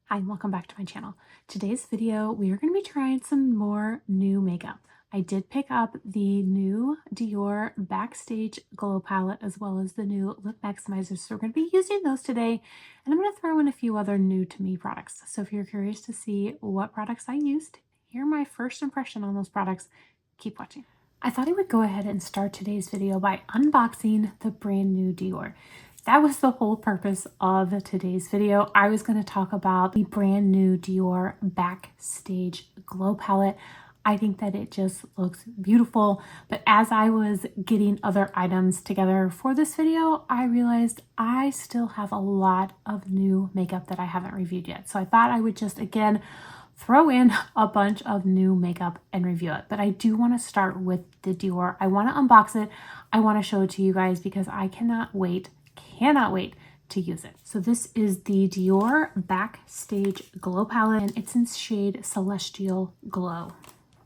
Hi, and welcome back to my channel. Today's video, we are going to be trying some more new makeup. I did pick up the new DIOR Backstage Glow Palette as well as the new Lip Maximizers. So we're going to be using those today, and I'm going to throw in a few other new to me products. So if you're curious to see what products I used, hear my first impression on those products, keep watching. I thought I would go ahead and start today's video by unboxing the brand new DIOR. That was the whole purpose of today's video. I was going to talk about the brand new DIOR Backstage Glow Palette. I think that it just looks beautiful, but as I was getting other items together for this video, I realized I still have a lot of new makeup that I haven't reviewed yet. So I thought I would just, again, throw in a bunch of new makeup and review it. But I do want to start with the DIOR. I want to unbox it. I want to show it to you guys because I cannot wait to use it. So this is the DIOR Backstage Glow Palette, and it's in shade Celestial Glow.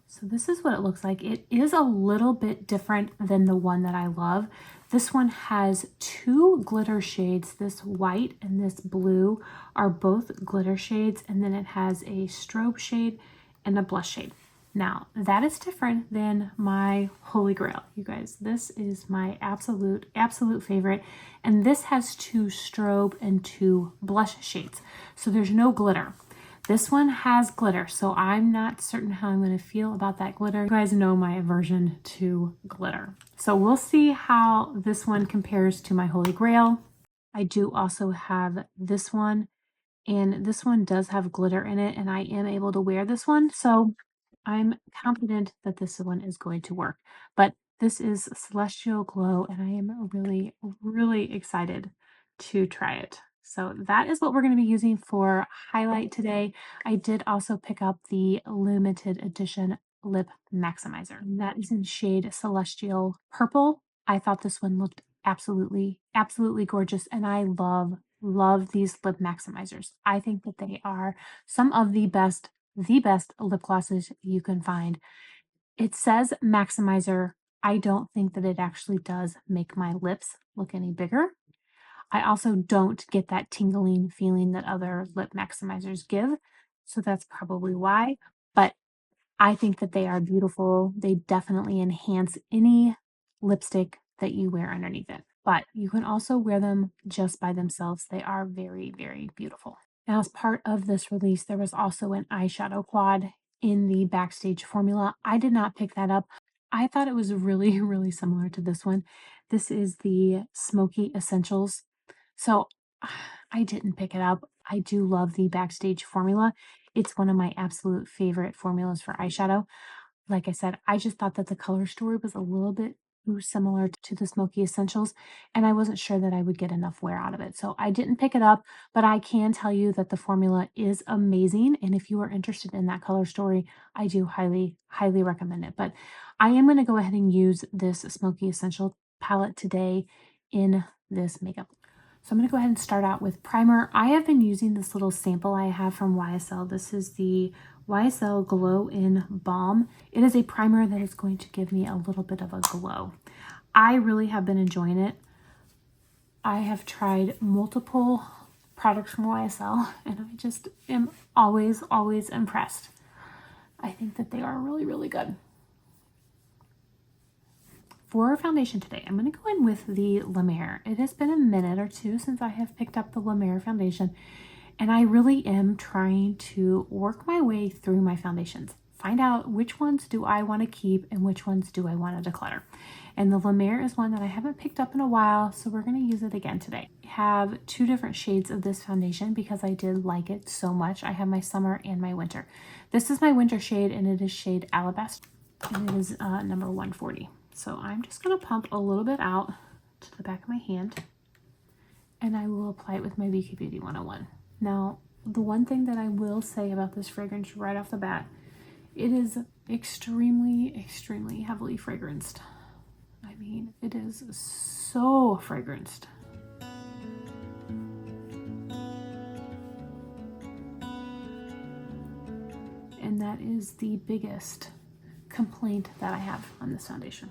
So this is what it looks like. It is a little bit different than the one that I love. This one has two glitter shades. This white and this blue are both glitter shades, and then it has a strobe shade and a blush shade. Now, that is different than my Holy Grail, you guys. This is my absolute favorite, and this has two strobe and two blush shades. So there's no glitter. This one has glitter, so I'm not certain how I'm going to feel about that glitter. You guys know my aversion to glitter. So we'll see how this one compares to my Holy Grail. I do also have this one, and this one does have glitter in it, and I am able to wear this one. So I'm confident that this one is going to work. But this is Celestial Glow, and I am really excited to try it. So that is what we're going to be using for highlight today. I did also pick up the limited edition lip maximizer. That is in shade Celestial Purple. I thought this one looked absolutely gorgeous, and I love these lip maximizers. I think that they are some of the best lip glosses you can find. It says maximizer. I don't think that it actually does make my lips look any bigger. I also don't get that tingling feeling that other lip maximizers give, so that's probably why. But I think that they are beautiful. They definitely enhance any lipstick that you wear underneath it. But you can also wear them just by themselves. They are very beautiful. Now, as part of this release, there was also an eyeshadow quad in the Backstage formula. I did not pick that up. I thought it was really similar to this one. This is the Smoky Essentials. So I didn't pick it up. I do love the Backstage formula. It's one of my absolute favorite formulas for eyeshadow. Like I said, I just thought that the color story was a little bit too similar to the Smoky Essentials, and I wasn't sure that I would get enough wear out of it. So I didn't pick it up, but I can tell you that the formula is amazing. And if you are interested in that color story, I do highly recommend it. But I am going to go ahead and use this Smoky Essential palette today in this makeup. So I'm going to go ahead and start out with primer. I have been using this little sample I have from YSL. This is the YSL Glow In Balm. It is a primer that is going to give me a little bit of a glow. I really have been enjoying it. I have tried multiple products from YSL, and I just am always impressed. I think that they are really good. For our foundation today, I'm going to go in with the La Mer. It has been a minute or two since I have picked up the La Mer foundation, and I really am trying to work my way through my foundations. Find out which ones do I want to keep and which ones do I want to declutter. And the La Mer is one that I haven't picked up in a while, so we're going to use it again today. I have two different shades of this foundation because I did like it so much. I have my summer and my winter. This is my winter shade, and it is shade Alabaster, and it is number 140. So I'm just going to pump a little bit out to the back of my hand, and I will apply it with my BK Beauty 101. Now, the one thing that I will say about this fragrance right off the bat, it is extremely heavily fragranced. I mean, it is so fragranced. And that is the biggest complaint that I have on this foundation.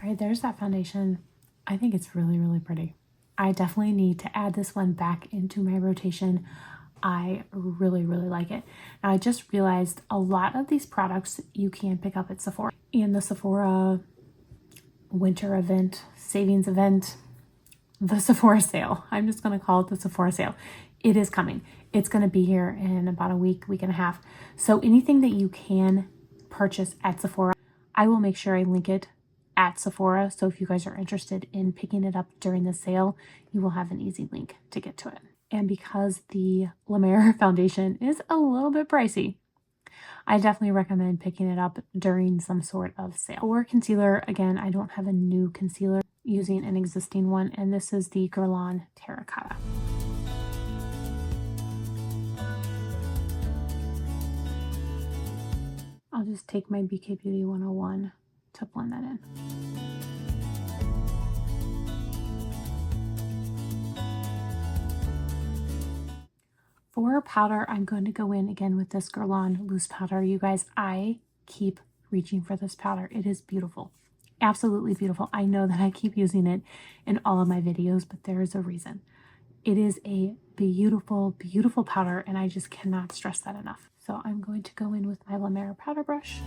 right, there's that foundation. I think it's really, really pretty. I definitely need to add this one back into my rotation. I really, really like it. Now, I just realized a lot of these products you can pick up at Sephora. In the Sephora winter event, savings event, the Sephora sale. I'm just going to call it the Sephora sale. It is coming. It's going to be here in about a week and a half. So anything that you can purchase at Sephora, I will make sure I link it at Sephora. So if you guys are interested in picking it up during the sale, you will have an easy link to get to it. And because the La Mer foundation is a little bit pricey, I definitely recommend picking it up during some sort of sale. For concealer, again, I don't have a new concealer, using an existing one, and this is the Guerlain Terracotta. I'll just take my BK Beauty 101 to blend that in. For powder, I'm going to go in again with this Guerlain loose powder. You guys, I keep reaching for this powder. It is beautiful. Absolutely beautiful. I know that I keep using it in all of my videos, but there is a reason. It is a beautiful, beautiful powder, and I just cannot stress that enough. So I'm going to go in with my La Mer powder brush.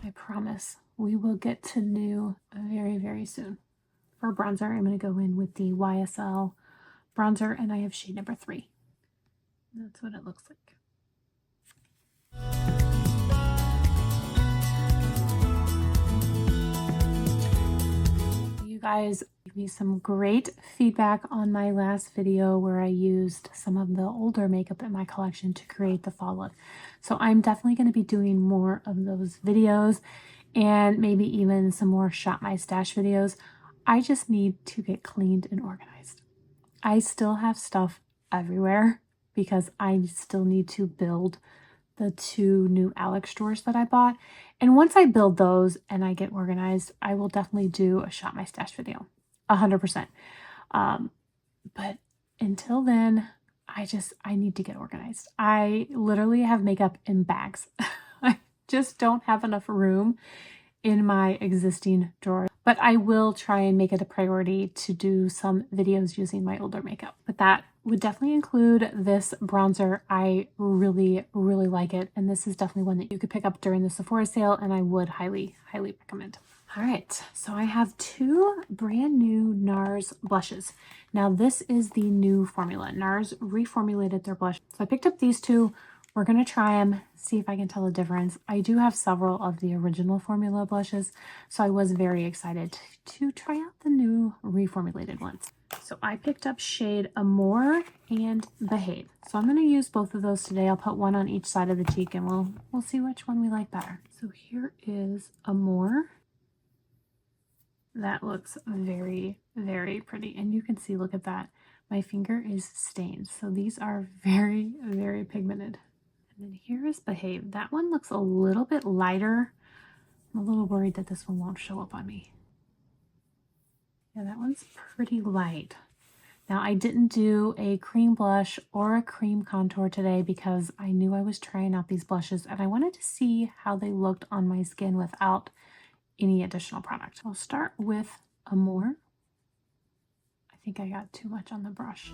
I promise we will get to new very, very soon. For bronzer, I'm going to go in with the YSL bronzer, and I have shade number 3. That's what it looks like. You guys gave me some great feedback on my last video where I used some of the older makeup in my collection to create the fall look. So I'm definitely going to be doing more of those videos, and maybe even some more Shop My Stash videos. I just need to get cleaned and organized. I still have stuff everywhere because I still need to build the 2 new Alex drawers that I bought. And once I build those and I get organized, I will definitely do a Shop My Stash video, 100%. But until then, I need to get organized. I literally have makeup in bags. I just don't have enough room in my existing drawer, but I will try and make it a priority to do some videos using my older makeup. But that would definitely include this bronzer. I really, really like it, and this is definitely one that you could pick up during the Sephora sale, and I would highly, highly recommend. All right, so I have 2 brand new Nars blushes. Now this is the new formula. Nars reformulated their blush. So I picked up these 2. We're going to try them, see if I can tell the difference. I do have several of the original formula blushes, so I was very excited to try out the new reformulated ones. So I picked up shade Amour and Behave. So I'm going to use both of those today. I'll put one on each side of the cheek, and we'll see which one we like better. So here is Amour. That looks very, very pretty. And you can see, look at that. My finger is stained. So these are very, very pigmented. And then here is Behave. That one looks a little bit lighter. I'm a little worried that this one won't show up on me. Yeah, that one's pretty light. Now, I didn't do a cream blush or a cream contour today because I knew I was trying out these blushes and I wanted to see how they looked on my skin without any additional product. I'll start with Amour. I think I got too much on the brush.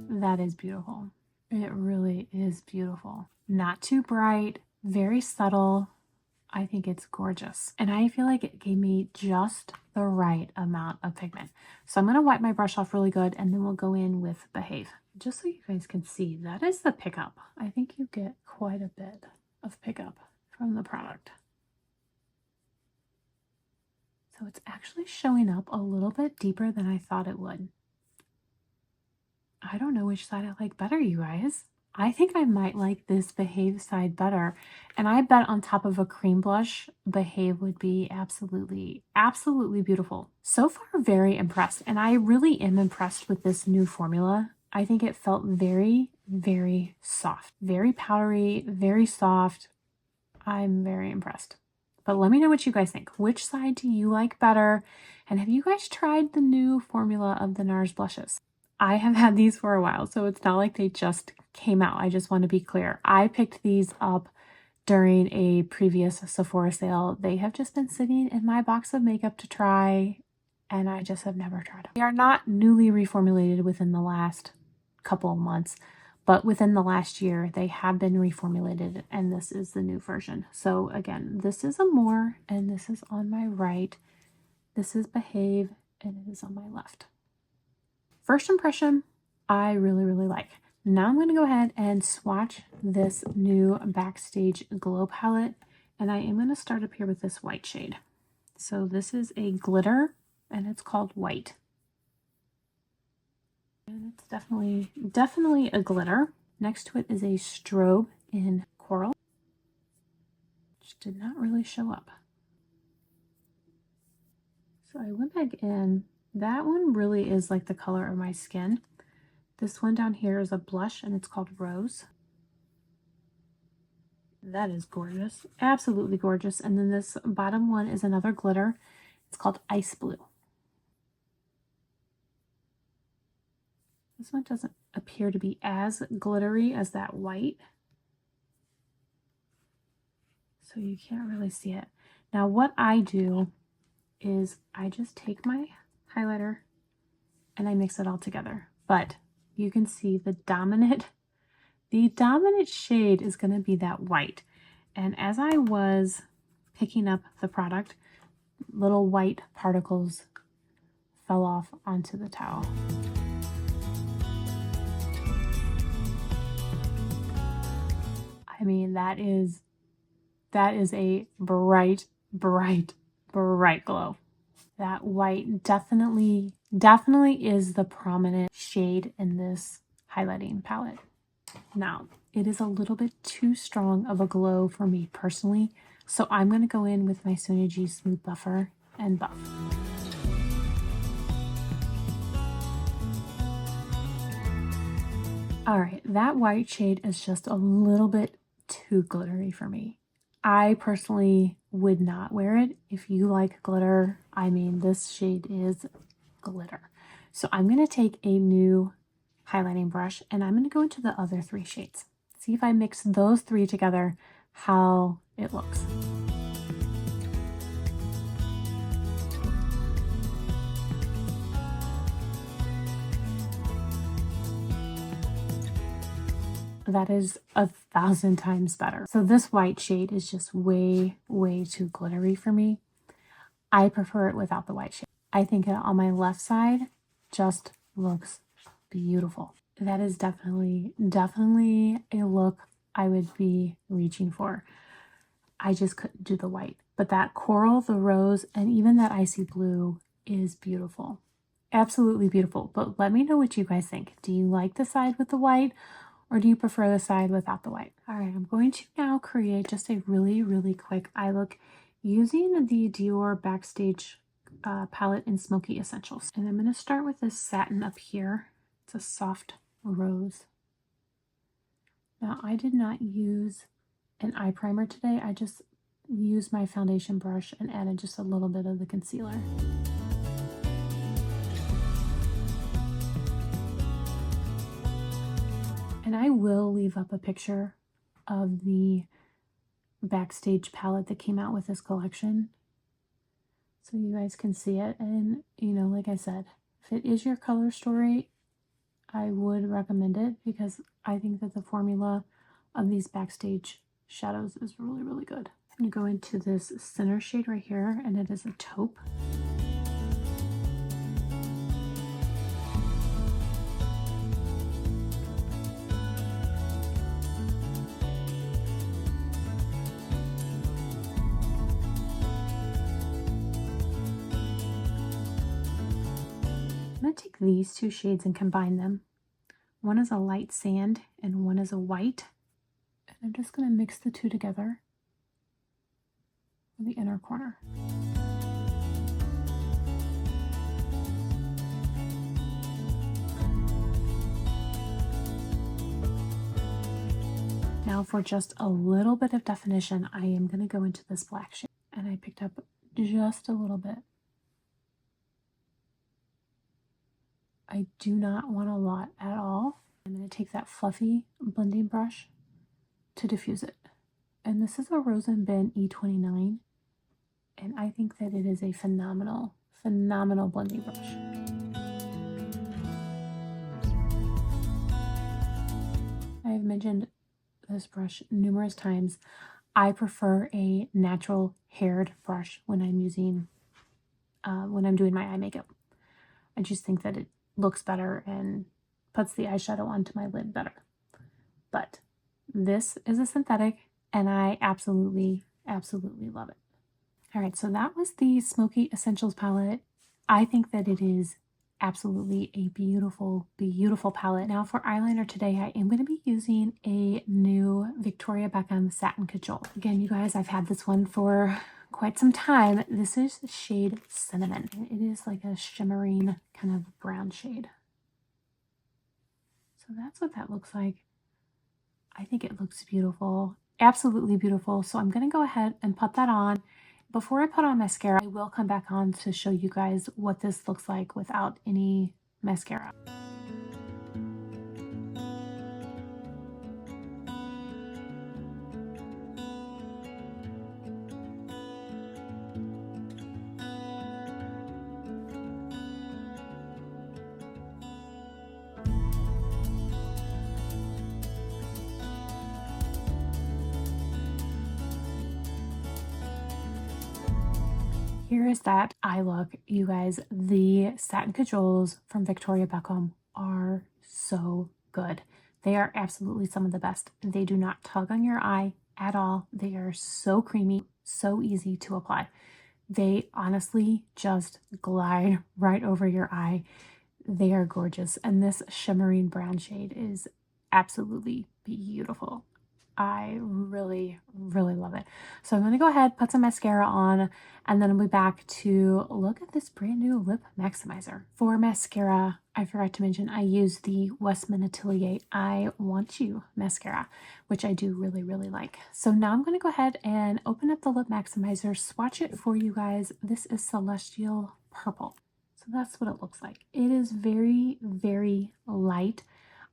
That is beautiful. It really is beautiful. Not too bright, very subtle. I think it's gorgeous. And I feel like it gave me just the right amount of pigment. So I'm going to wipe my brush off really good, and then we'll go in with Behave. Just so you guys can see, that is the pickup. I think you get quite a bit of pickup from the product. So it's actually showing up a little bit deeper than I thought it would. I don't know which side I like better, you guys. I think I might like this Behave side better. And I bet on top of a cream blush, Behave would be absolutely, absolutely beautiful. So far, very impressed. And I really am impressed with this new formula. I think it felt very, very soft. Very powdery, very soft. I'm very impressed. But let me know what you guys think. Which side do you like better? And have you guys tried the new formula of the Nars blushes? I have had these for a while, so it's not like they just came out. I just want to be clear. I picked these up during a previous Sephora sale. They have just been sitting in my box of makeup to try, and I just have never tried them. They are not newly reformulated within the last couple of months, but within the last year, they have been reformulated, and this is the new version. So again, this is Amore, and this is on my right. This is Behave, and it is on my left. First impression, I really, really like. Now I'm going to go ahead and swatch this new Backstage Glow Palette, and I am going to start up here with this white shade. So this is a glitter, and it's called White. And it's definitely a glitter. Next to it is a strobe in Coral, which did not really show up. So I went back in. That one really is like the color of my skin. This one down here is a blush, and it's called Rose. That is gorgeous. Absolutely gorgeous. And then this bottom one is another glitter. It's called Ice Blue. This one doesn't appear to be as glittery as that white, so you can't really see it. Now what I do is I just take my highlighter and I mix it all together. But you can see the dominant shade is going to be that white. And as I was picking up the product, little white particles fell off onto the towel. I mean, that is a bright glow. That white definitely is the prominent shade in this highlighting palette. Now, it is a little bit too strong of a glow for me personally, so I'm going to go in with my Sonia G Smooth Buffer and buff. All right, that white shade is just a little bit too glittery for me. I personally would not wear it. If you like glitter, I mean, this shade is glitter. So I'm going to take a new highlighting brush and I'm going to go into the other three shades. See if I mix those three together, how it looks. That is 1,000 times better. So this white shade is just way too glittery for me. I prefer it without the white shade. I think on my left side just looks beautiful. That is definitely a look I would be reaching for. I just couldn't do the white. But that coral, the rose, and even that icy blue is beautiful. Absolutely beautiful. But let me know what you guys think. Do you like the side with the white, or do you prefer the side without the white? All right, I'm going to now create just a really quick eye look using the DIOR Backstage palette in Smoky Essentials. And I'm going to start with this satin up here. It's a soft rose. Now, I did not use an eye primer today. I just used my foundation brush and added just a little bit of the concealer. And I will leave up a picture of the Backstage palette that came out with this collection, so you guys can see it. And, you know, like I said, if it is your color story, I would recommend it because I think that the formula of these Backstage shadows is really good. I'm going to go into this center shade right here, and it is a taupe. I'm going to take these two shades and combine them. One is a light sand and one is a white. And I'm just going to mix the two together in the inner corner. Now for just a little bit of definition, I am going to go into this black shade. and I picked up just a little bit. I do not want a lot at all. I'm going to take that fluffy blending brush to diffuse it. And this is a Rose and Ben E29. And I think that it is a phenomenal, phenomenal blending brush. I have mentioned this brush numerous times. I prefer a natural haired brush when I'm using, when I'm doing my eye makeup. I just think that it looks better and puts the eyeshadow onto my lid better. But this is a synthetic and I absolutely, absolutely love it. All right, so that was the Smoky Essentials palette. I think that it is absolutely a beautiful, beautiful palette. Now for eyeliner today, I am going to be using a new Victoria Beckham Satin Cajole. Again, you guys, I've had this one for quite some time. This is shade Cinnamon. It is like a shimmering kind of brown shade. So that's what that looks like. I think it looks beautiful, absolutely beautiful. So I'm going to go ahead and put that on. Before I put on mascara, I will come back on to show you guys what this looks like without any mascara. Here is that eye look. You guys, the satin cajoles from Victoria Beckham are so good. They are absolutely some of the best. They do not tug on your eye at all. They are so creamy, so easy to apply. They honestly just glide right over your eye. They are gorgeous. And this shimmering brown shade is absolutely beautiful. I really, really love it. So I'm going to go ahead, put some mascara on, and then I'll be back to look at this brand new lip maximizer. For mascara, I forgot to mention, I use the Westman Atelier I Want You mascara, which I do really, really like. So now I'm going to go ahead and open up the lip maximizer, swatch it for you guys. This is Celestial Purple. So that's what it looks like. It is very, very light.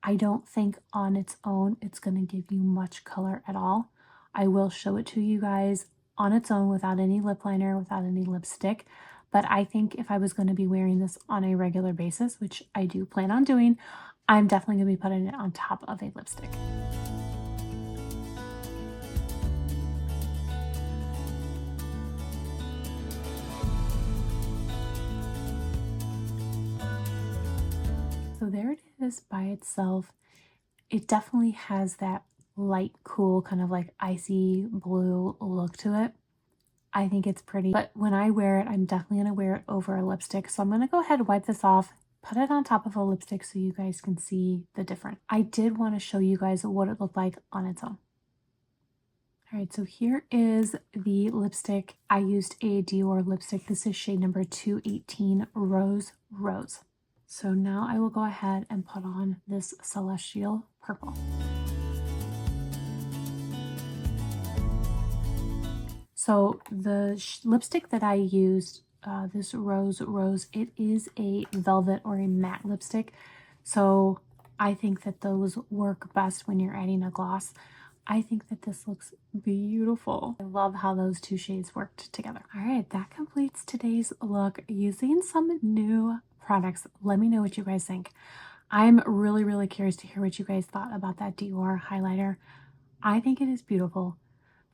I don't think on its own it's going to give you much color at all. I will show it to you guys on its own without any lip liner, without any lipstick. But I think if I was going to be wearing this on a regular basis, which I do plan on doing, I'm definitely going to be putting it on top of a lipstick. So there it is by itself. It definitely has that light, cool, kind of like icy blue look to it. I think it's pretty, but when I wear it, I'm definitely going to wear it over a lipstick. So I'm going to go ahead and wipe this off, put it on top of a lipstick so you guys can see the difference. I did want to show you guys what it looked like on its own. All right, so here is the lipstick. I used a DIOR lipstick. This is shade number 218 Rose Rose. So now I will go ahead and put on this Celestial Purple. So the lipstick that I used, this Rose Rose, it is a velvet or a matte lipstick. So I think that those work best when you're adding a gloss. I think that this looks beautiful. I love how those two shades worked together. All right, that completes today's look using some new products. Let me know what you guys think. I'm really, really curious to hear what you guys thought about that DIOR highlighter. I think it is beautiful,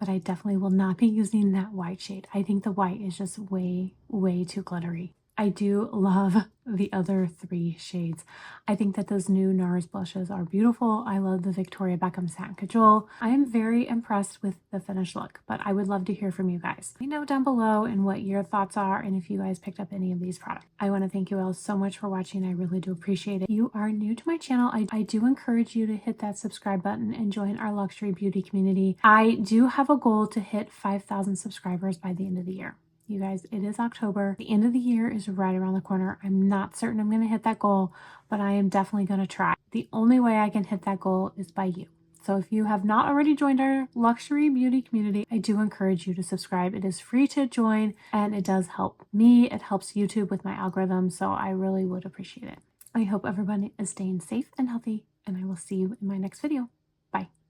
but I definitely will not be using that white shade. I think the white is just way, way too glittery. I do love the other three shades. I think that those new Nars blushes are beautiful. I love the Victoria Beckham Satin Cajole. I am very impressed with the finished look, but I would love to hear from you guys. Let me know down below and what your thoughts are and if you guys picked up any of these products. I want to thank you all so much for watching. I really do appreciate it. If you are new to my channel, I do encourage you to hit that subscribe button and join our luxury beauty community. I do have a goal to hit 5,000 subscribers by the end of the year. You guys, it is October. The end of the year is right around the corner. I'm not certain I'm going to hit that goal, but I am definitely going to try. The only way I can hit that goal is by you. So if you have not already joined our luxury beauty community, I do encourage you to subscribe. It is free to join and it does help me. It helps YouTube with my algorithm. So I really would appreciate it. I hope everyone is staying safe and healthy, and I will see you in my next video. Bye.